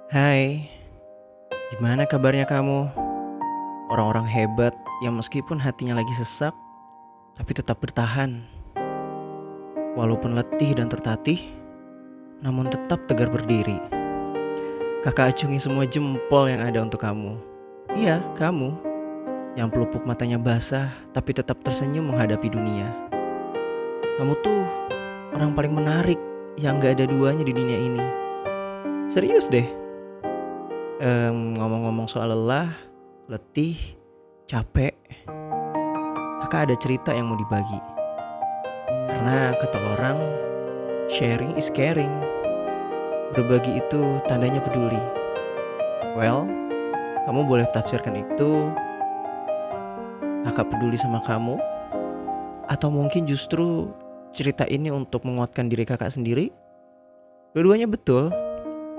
Hai, gimana kabarnya kamu? Orang-orang hebat yang meskipun hatinya lagi sesak, tapi tetap bertahan. Walaupun letih dan tertatih, namun tetap tegar berdiri. Kakak acungi semua jempol yang ada untuk kamu. Iya, kamu yang pelupuk matanya basah, tapi tetap tersenyum menghadapi dunia. Kamu tuh orang paling menarik yang gak ada duanya di dunia ini. Serius deh. Ngomong-ngomong soal lelah, letih, capek, kakak ada cerita yang mau dibagi. Karena kata orang, sharing is caring. Berbagi itu tandanya peduli. Well, kamu boleh tafsirkan itu kakak peduli sama kamu, atau mungkin justru cerita ini untuk menguatkan diri kakak sendiri. Dua-duanya betul.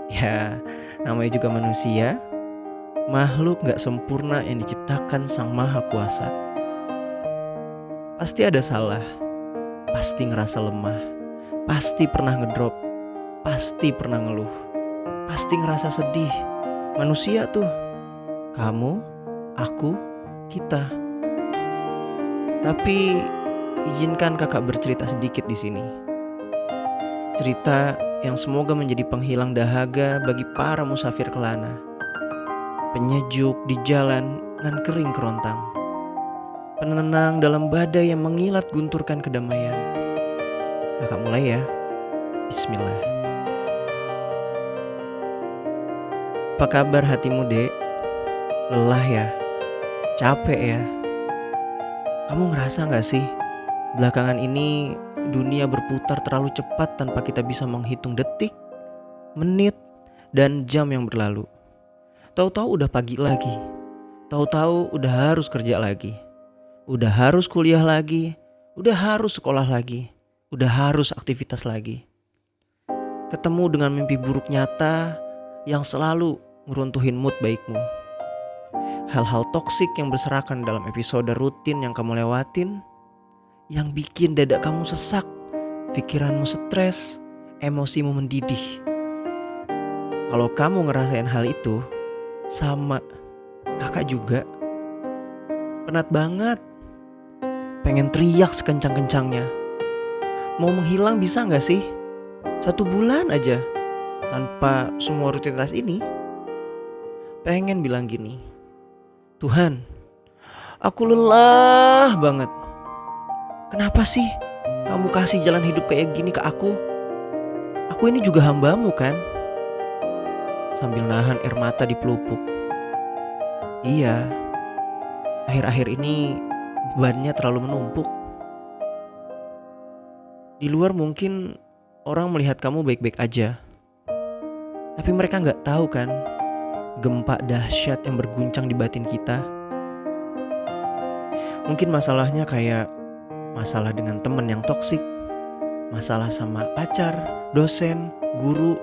Ya, namanya juga manusia, makhluk gak sempurna yang diciptakan Sang Maha Kuasa. Pasti ada salah, pasti ngerasa lemah, pasti pernah ngedrop, pasti pernah ngeluh, pasti ngerasa sedih. Manusia tuh, kamu, aku, kita. Tapi izinkan kakak bercerita sedikit di sini. Cerita yang semoga menjadi penghilang dahaga bagi para musafir kelana, penyejuk di jalan nan kering kerontang, penenang dalam badai yang mengilat gunturkan kedamaian. Kakak mulai ya. Bismillah. Apa kabar hatimu, Dek? Lelah ya? Capek ya? Kamu ngerasa gak sih belakangan ini dunia berputar terlalu cepat tanpa kita bisa menghitung detik, menit, dan jam yang berlalu. Tahu-tahu udah pagi lagi. Tahu-tahu udah harus kerja lagi. Udah harus kuliah lagi. Udah harus sekolah lagi. Udah harus aktivitas lagi. Ketemu dengan mimpi buruk nyata yang selalu ngeruntuhin mood baikmu. Hal-hal toksik yang berserakan dalam episode rutin yang kamu lewatin, yang bikin dada kamu sesak, pikiranmu stres, emosimu mendidih. Kalau kamu ngerasain hal itu, sama, kakak juga. Penat banget, pengen teriak sekencang-kencangnya. Mau menghilang bisa gak sih? 1 bulan aja, tanpa semua rutinitas ini. Pengen bilang gini, Tuhan, aku lelah banget. Kenapa sih kamu kasih jalan hidup kayak gini ke aku? Aku ini juga hambamu kan? Sambil nahan air mata di pelupuk. Iya, akhir-akhir ini bebannya terlalu menumpuk. Di luar mungkin orang melihat kamu baik-baik aja. Tapi mereka gak tahu kan gempa dahsyat yang berguncang di batin kita. Mungkin masalahnya kayak masalah dengan temen yang toksik, masalah sama pacar, dosen, guru,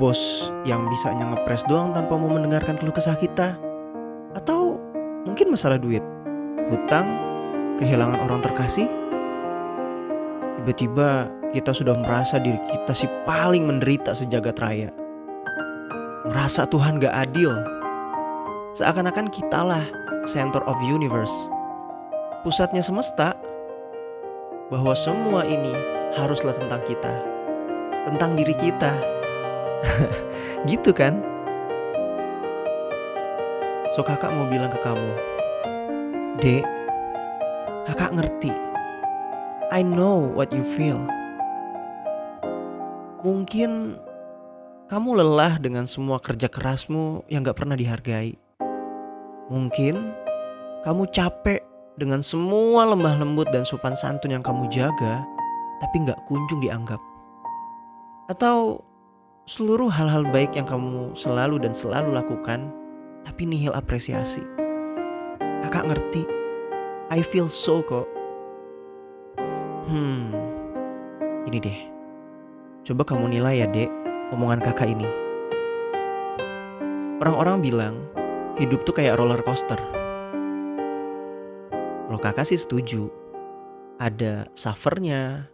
bos yang bisanya ngepres doang tanpa mau mendengarkan keluh kesah kita. Atau mungkin masalah duit, hutang, kehilangan orang terkasih. Tiba-tiba kita sudah merasa diri kita si paling menderita sejagat raya. Ngerasa Tuhan gak adil. Seakan-akan kitalah center of universe, pusatnya semesta. Bahwa semua ini haruslah tentang kita, tentang diri kita. Gitu kan? So kakak mau bilang ke kamu, Dek, kakak ngerti. I know what you feel. Mungkin kamu lelah dengan semua kerja kerasmu yang gak pernah dihargai. Mungkin kamu capek dengan semua lemah lembut dan sopan santun yang kamu jaga, tapi gak kunjung dianggap. Atau seluruh hal-hal baik yang kamu selalu dan selalu lakukan, tapi nihil apresiasi. Kakak ngerti. I feel so kok. Ini deh. Coba kamu nilai ya, Dek, omongan kakak ini. Orang-orang bilang hidup tuh kayak roller coaster. Kalau kakak sih setuju. Ada suffernya,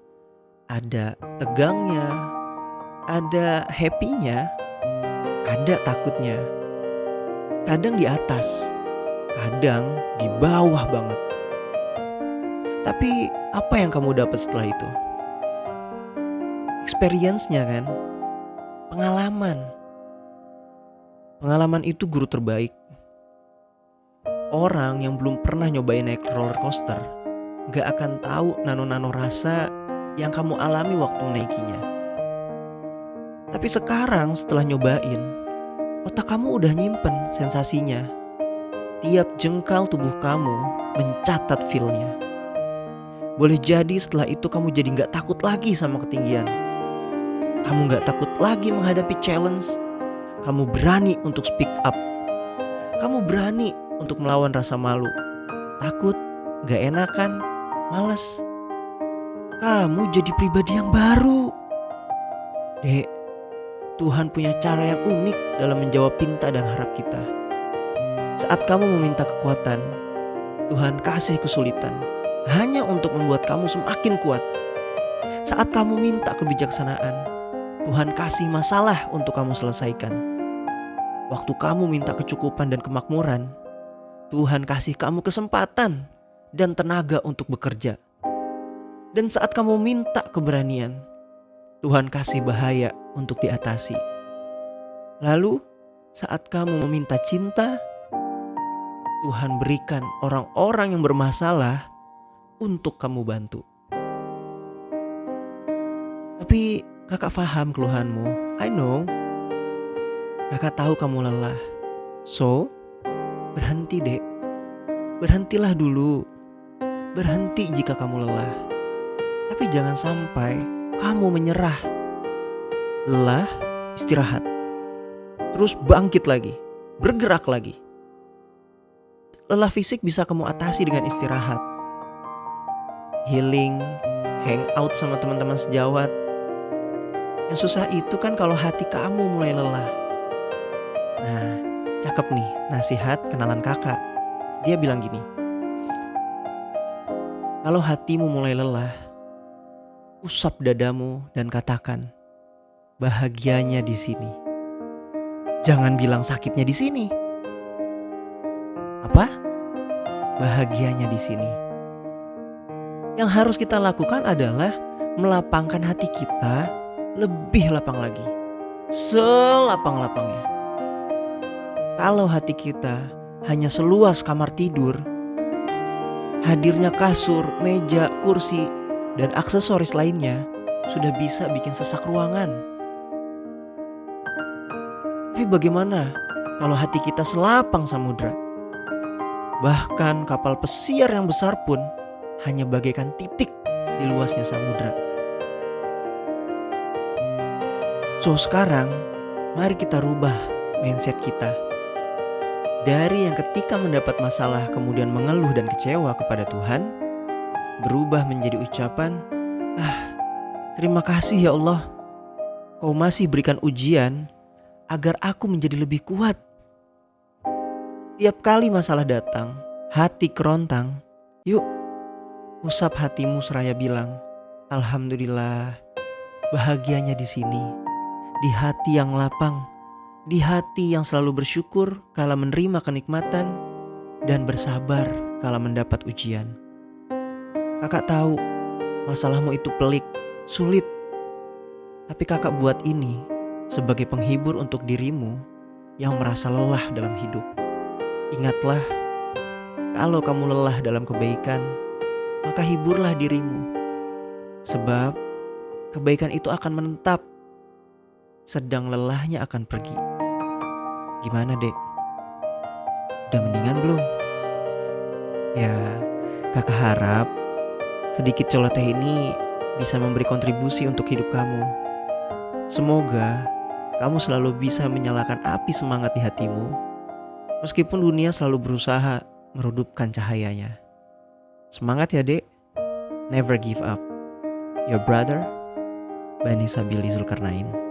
ada tegangnya, ada happy-nya. Ada takutnya, kadang di atas, kadang di bawah banget. Tapi apa yang kamu dapat setelah itu? Experience-nya kan? Pengalaman. Pengalaman itu guru terbaik. Orang yang belum pernah nyobain naik roller coaster gak akan tahu nano-nano rasa yang kamu alami waktu menaikinya. Tapi sekarang setelah nyobain, otak kamu udah nyimpen sensasinya. Tiap jengkal tubuh kamu mencatat feel-nya. Boleh jadi setelah itu kamu jadi gak takut lagi sama ketinggian. Kamu gak takut lagi menghadapi challenge. Kamu berani untuk speak up. Kamu berani untuk melawan rasa malu, takut, gak enakan, males. Kamu jadi pribadi yang baru. Dek, Tuhan punya cara yang unik dalam menjawab pinta dan harap kita. Saat kamu meminta kekuatan, Tuhan kasih kesulitan hanya untuk membuat kamu semakin kuat. Saat kamu minta kebijaksanaan, Tuhan kasih masalah untuk kamu selesaikan. Waktu kamu minta kecukupan dan kemakmuran, Tuhan kasih kamu kesempatan dan tenaga untuk bekerja. Dan saat kamu minta keberanian, Tuhan kasih bahaya untuk diatasi. Lalu saat kamu meminta cinta, Tuhan berikan orang-orang yang bermasalah untuk kamu bantu. Tapi kakak paham keluhanmu. I know. Kakak tahu kamu lelah. So, berhenti dek. Berhentilah dulu. Berhenti jika kamu lelah. Tapi jangan sampai kamu menyerah. Lelah, istirahat. Terus bangkit lagi. Bergerak lagi. Lelah fisik bisa kamu atasi dengan istirahat. Healing, hangout sama teman-teman sejawat. Yang susah itu kan kalau hati kamu mulai lelah. Nah, cakep nih nasihat kenalan kakak. Dia bilang gini, kalau hatimu mulai lelah, usap dadamu dan katakan, bahagianya di sini. Jangan bilang sakitnya di sini. Apa? Bahagianya di sini. Yang harus kita lakukan adalah melapangkan hati kita lebih lapang lagi. Selapang-lapangnya. Kalau hati kita hanya seluas kamar tidur, hadirnya kasur, meja, kursi, dan aksesoris lainnya sudah bisa bikin sesak ruangan. Tapi bagaimana kalau hati kita selapang samudra? Bahkan kapal pesiar yang besar pun hanya bagaikan titik di luasnya samudra. So sekarang, mari kita rubah mindset kita. Dari yang ketika mendapat masalah kemudian mengeluh dan kecewa kepada Tuhan, berubah menjadi ucapan, terima kasih ya Allah, Kau masih berikan ujian agar aku menjadi lebih kuat. Tiap kali masalah datang, hati kerontang, yuk usap hatimu seraya bilang, Alhamdulillah, bahagianya di sini, di hati yang lapang. Di hati yang selalu bersyukur kala menerima kenikmatan dan bersabar kala mendapat ujian. Kakak tahu masalahmu itu pelik, sulit. Tapi kakak buat ini sebagai penghibur untuk dirimu yang merasa lelah dalam hidup. Ingatlah, kalau kamu lelah dalam kebaikan, maka hiburlah dirimu. Sebab kebaikan itu akan menetap, sedang lelahnya akan pergi. Gimana dek? Udah mendingan belum? Ya, kakak harap sedikit celoteh ini bisa memberi kontribusi untuk hidup kamu. Semoga kamu selalu bisa menyalakan api semangat di hatimu, meskipun dunia selalu berusaha meredupkan cahayanya. Semangat ya dek, never give up. Your brother, Bani Sabili Zulkarnain.